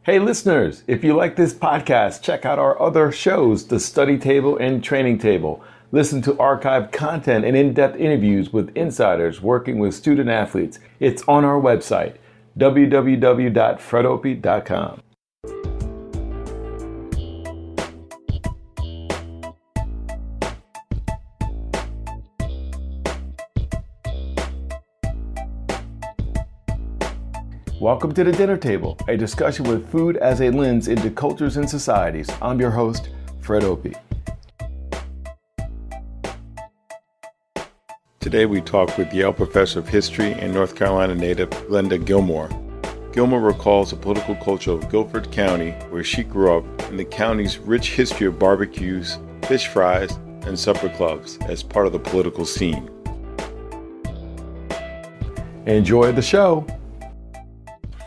Hey listeners, if you like this podcast, check out our other shows, The Study Table and Training Table. Listen to archived content and in-depth interviews with insiders working with student athletes. It's on our website, www.fredopie.com. Welcome to the Dinner Table, a discussion with food as a lens into cultures and societies. I'm your host, Fred Opie. Today we talk with Yale professor of history and North Carolina native Glenda Gilmore. Gilmore recalls the political culture of Gilford County, where she grew up, and the county's rich history of barbecues, fish fries, and supper clubs as part of the political scene. Enjoy the show.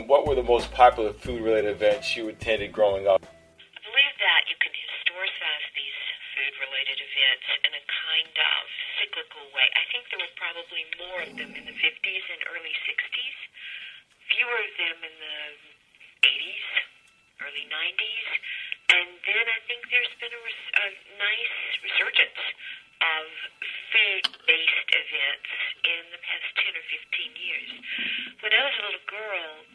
What were the most popular food-related events you attended growing up? I believe that you can historicize these food-related events in a kind of cyclical way. I think there were probably more of them in the 50s and early 60s, fewer of them in the 80s, early 90s, and then I think there's been a nice resurgence of food-based events in the past 10 or 15 years. When I was a little girl,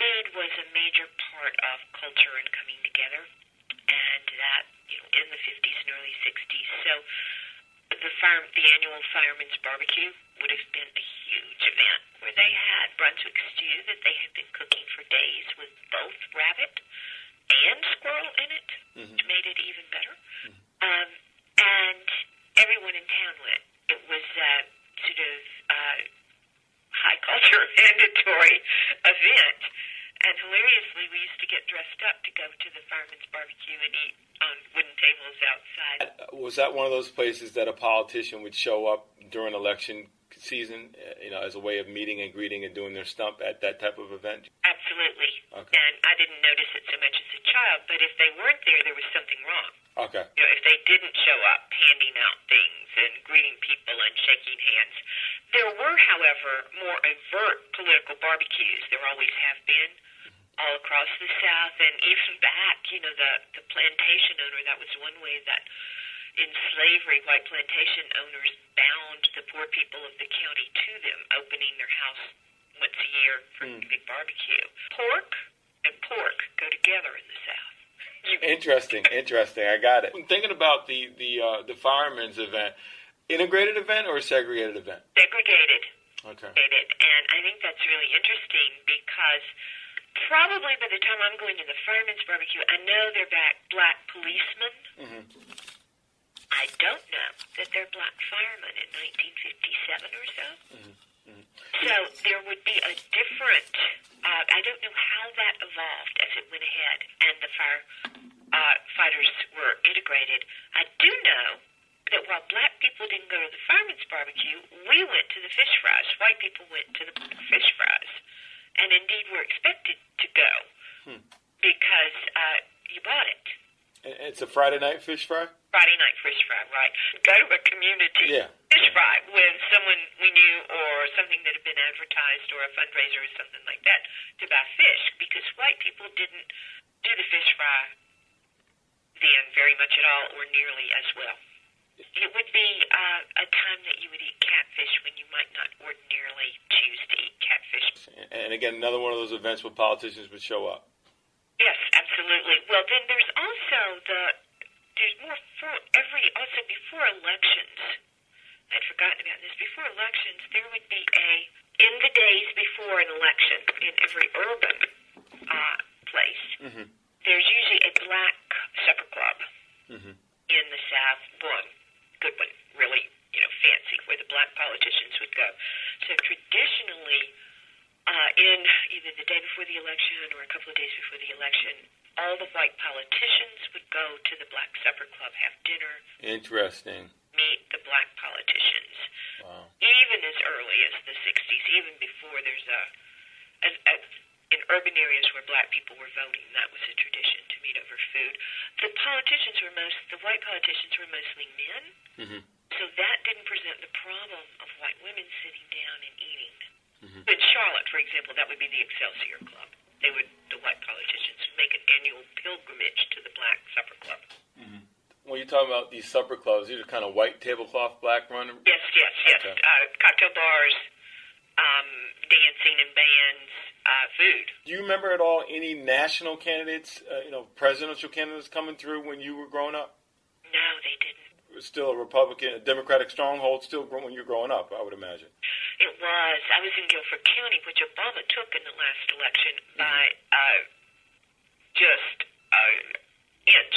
food was a major part of culture and coming together, and that, in the 50s and early 60s. So the annual fireman's barbecue would have been a huge event where they had Brunswick stew that they had been cooking for days with both rabbit and squirrel in it, which made it even better. And everyone in town went. It was sort of high culture mandatory event. And hilariously, we used to get dressed up to go to the fireman's barbecue and eat on wooden tables outside. Was that one of those places that a politician would show up during election season, as a way of meeting and greeting and doing their stump at that type of event? Absolutely. Okay. And I didn't notice it so much as a child, but if they weren't there, there was something wrong. Okay. If they didn't show up handing out things and greeting people and shaking hands. There were, however, more overt political barbecues. There always have been, all across the South, and even back, the plantation owner, that was one way that in slavery, white plantation owners bound the poor people of the county to them, opening their house once a year for a big barbecue. Pork and pork go together in the South. Interesting. I got it. I'm thinking about the fireman's event. Integrated event or segregated event? Segregated. Okay. And I think that's really interesting because probably by the time I'm going to the fireman's barbecue, I know they're black policemen. Mm-hmm. I don't know that they're black firemen in 1957 or so. Mm-hmm. Mm-hmm. So there would be a different, I don't know how that evolved as it went ahead and the firefighters were integrated. I do know that while black people didn't go to the fireman's barbecue, we went to the fish fries. White people went to the fish fries. And indeed were expected to go because you bought it. It's a Friday night fish fry? Friday night fish fry, right. Go to a community fish fry with someone we knew or something that had been advertised or a fundraiser or something like that to buy fish because white people didn't do the fish fry then very much at all or nearly as well. It would be a time that you would eat catfish when you might not ordinarily choose to eat catfish. And again, another one of those events where politicians would show up. Yes, absolutely. Well, then there's also also before elections, I'd forgotten about this, before elections, there would be in the days before an election, in every urban place, there's usually a black supper club in the South, one good one, really, fancy, where the black politicians would go. So traditionally, in either the day before the election or a couple of days before the election, all the white politicians would go to the black supper club, have dinner. Interesting. Meet the black politicians. Wow. Even as early as the 60s, even before there's in urban areas where black people were voting, that was a tradition to meet over food. The white politicians were mostly men, so that didn't present the problem of white women sitting down and eating. In Charlotte, for example, that would be the Excelsior Club. The white politicians pilgrimage to the Black Supper Club. Mm-hmm. When you're talking about these supper clubs, these are kind of white tablecloth, black running? Yes. Okay. Cocktail bars, dancing and bands, food. Do you remember at all any national candidates, presidential candidates coming through when you were growing up? No, they didn't. It was still a Republican, a Democratic stronghold still when you were growing up, I would imagine. It was. I was in Gilford County, which Obama took in the last election by just an inch.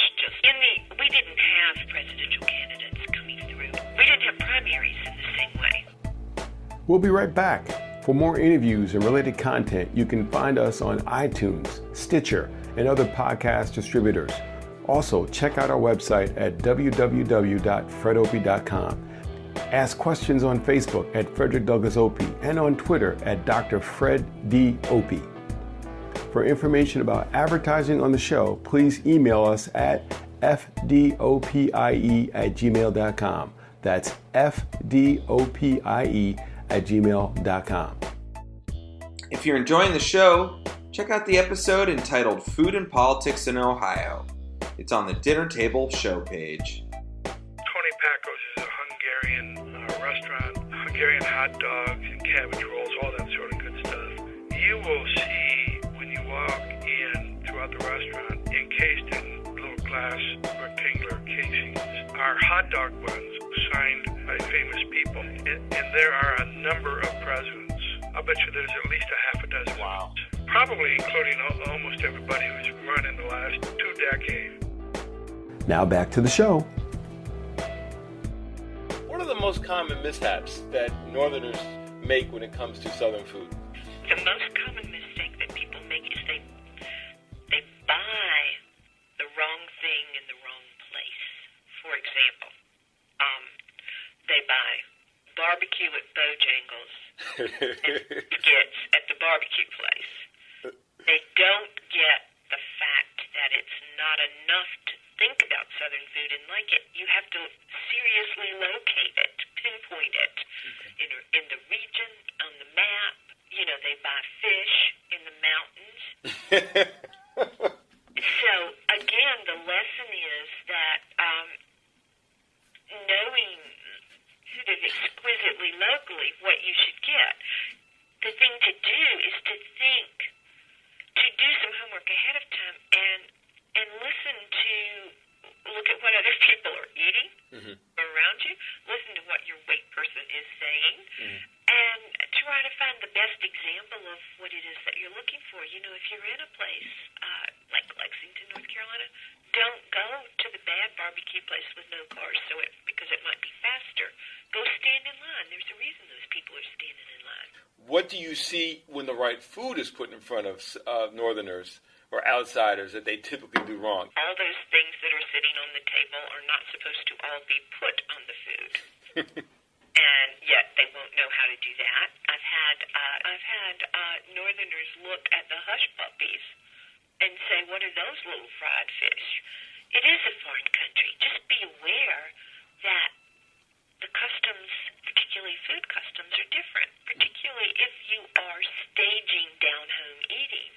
We didn't have presidential candidates coming through. We didn't have primaries in the same way. We'll be right back. For more interviews and related content, you can find us on iTunes, Stitcher, and other podcast distributors. Also, check out our website at www.fredopie.com. Ask questions on Facebook at Frederick Douglass Opie and on Twitter at Dr. Fred D. Opie. For information about advertising on the show, please email us at fdopie@gmail.com. That's fdopie@gmail.com. If you're enjoying the show, check out the episode entitled Food and Politics in Ohio. It's on the Dinner Table show page. Tony Pacos is a Hungarian restaurant, Hungarian hot dogs and cabbage rolls, all that sort of good stuff. You will see when you walk in throughout the restaurant, encased in little glass rectangular casings, are hot dog buns signed by famous people. And there are a number of presidents. I'll bet you there's at least a half a dozen. Wow. Probably including almost everybody who's run in the last 2 decades. Now back to the show. What are the most common mishaps that Northerners make when it comes to Southern food? The most common mistake that people make is they buy the wrong thing in the wrong place. For example, they buy barbecue at Bojangles and skits at the barbecue place. They don't get the fact that it's not enough to think about Southern food and like it. You have to seriously locate it, pinpoint it in the region, on the map. They buy fish in the mountains. So, again, the lesson is that knowing sort of exquisitely locally what you should get, the thing to do is to do some homework ahead of time and look at what other people are eating around you, listen to what your weight person is saying, and try to find the best example of what it is that you're looking for. If you're in a place like Lexington, North Carolina, don't go to the bad barbecue place with no cars because it might be faster. Go stand in line. There's a reason those people are standing in line. What do you see when the right food is put in front of Northerners or outsiders that they typically do wrong? All those things that are sitting on the table are not supposed to all be put on the food. And yet they won't know how to do that. I've had Northerners look at the hush puppies and say, "What are those little fried fish?" It is a foreign country. Just be aware that the customs, particularly food customs, are different, particularly if you are staging down-home eating.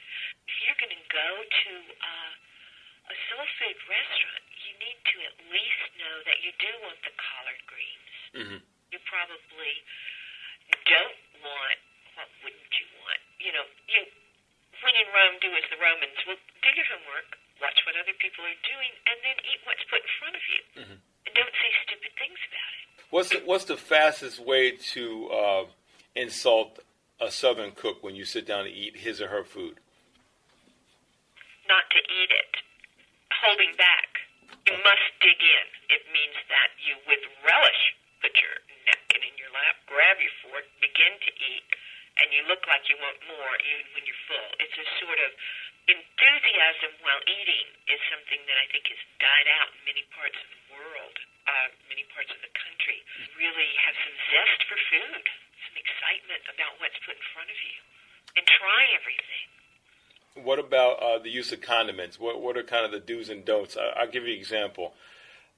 If you're going to go to a soul food restaurant, you need to at least know that you do want the collard greens. Mm-hmm. You probably don't want, what wouldn't you want? When in Rome, do as the Romans. Well, do your homework, watch what other people are doing, and then eat what's put in front of you. Mm-hmm. And don't say stupid things about it. What's the fastest way to insult a Southern cook when you sit down to eat his or her food? Not to eat it. Holding back. You must dig in. It means that you, with relish, put your napkin in your lap, grab your fork, begin to eat, and you look like you want more even when you're full. It's a sort of enthusiasm while eating is something that I think has died out in many parts of the world, many parts of the country. Really have some zest for food, some excitement about what's put in front of you, and try everything. What about the use of condiments? What are kind of the do's and don'ts? I'll give you an example.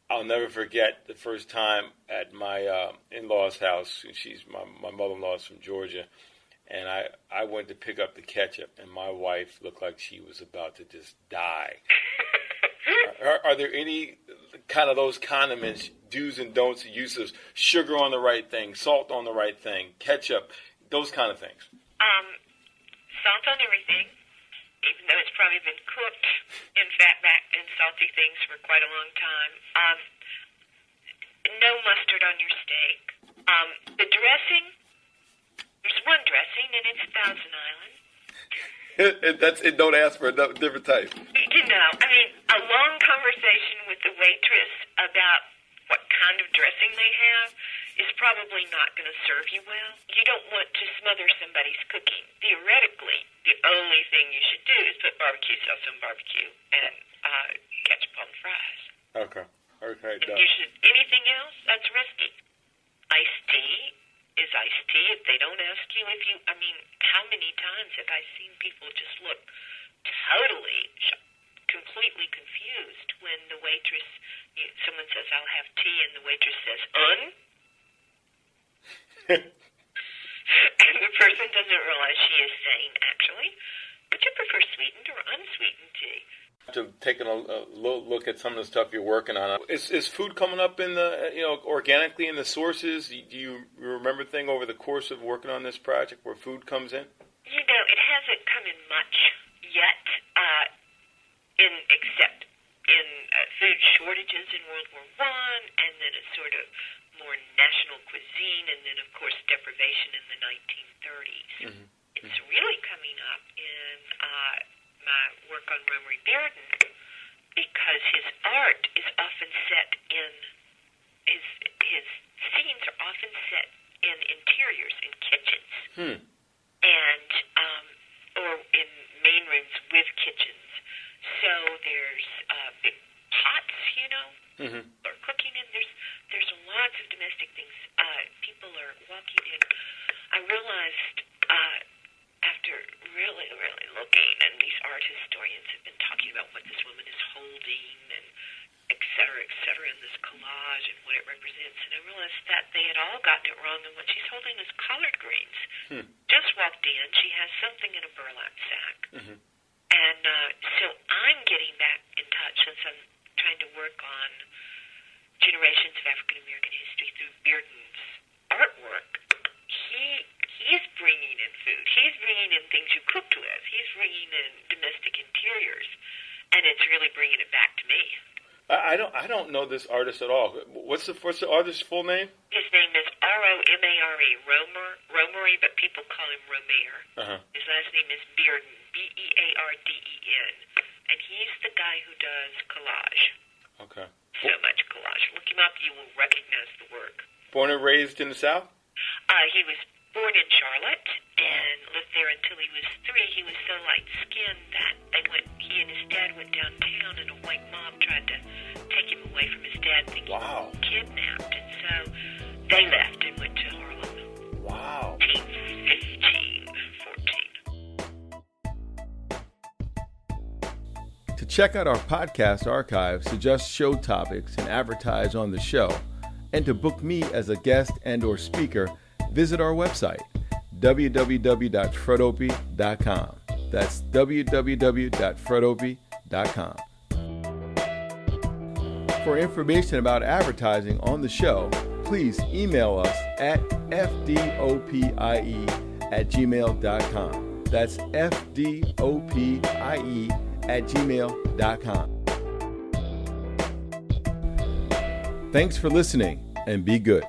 I'll never forget the first time at my in-law's house. My mother-in-law is from Georgia, and I went to pick up the ketchup, and my wife looked like she was about to just die. Are there any kind of those condiments, do's and don'ts, the use of sugar on the right thing, salt on the right thing, ketchup, those kind of things? Salt on everything, even though it's probably been cooked in fat and salty things for quite a long time. No mustard on your steak. The dressing, there's one dressing, and it's Thousand Island. Don't ask for a different type. You know, I mean, a long conversation with the waitress about what kind of dressing they have is probably not going to serve you well. You don't want to smother somebody's cooking. Theoretically, the only thing you should do is put barbecue sauce on barbecue and ketchup on fries. Okay. Okay. And you should, anything else, that's risky. Iced tea is iced tea. If they don't ask you I mean, how many times have I seen people just look totally, completely confused when the waitress, someone says, I'll have tea, and the waitress says, and the person doesn't realize she is saying, actually, would you prefer sweetened or unsweetened tea? After taking a look at some of the stuff you're working on, is food coming up in the, organically in the sources? Do you remember thing over the course of working on this project where food comes in? It hasn't come in much yet, except in food shortages in World War I, and then a sort of more national cuisine, and then, of course, deprivation in the 1930s. Mm-hmm. It's really coming up in my work on Romery Bearden, because his art is often set in, his scenes are often set in interiors, in kitchens, and or in main rooms with kitchens. So there's big pots, or cooking in. There's lots of domestic things. People are walking in. I realized after really, really looking, and these art historians have been talking about what this woman is holding, and et cetera, in this collage and what it represents. And I realized that they had all gotten it wrong, and what she's holding is collard greens. Just walked in. She has something in a burlap sack. And so I'm getting back in touch, since I'm trying to work on generations of African-American history through Bearden's artwork. He's bringing in food. He's bringing in things you cooked with. He's bringing in domestic interiors, and it's really bringing it back to me. I don't know this artist at all. What's the artist's full name? His name is Romare, Romery, but people call him Romare. His last name is Bearden, Bearden, and he's the guy who does collage. Okay. So much collage. Look him up; you will recognize the work. Born and raised in the South? He was born in Charlotte and lived there until he was 3. He was so light-skinned that he and his dad went downtown, and a white mob tried to take him away from his dad, thinking he was kidnapped. And so they left and went to Harlem. Wow. 14. To check out our podcast archive, suggest show topics, and advertise on the show, and to book me as a guest and or speaker, visit our website, www.fredopie.com. That's www.fredopie.com. For information about advertising on the show, please email us at fdopie@gmail.com. That's fdopie@gmail.com. Thanks for listening, and be good.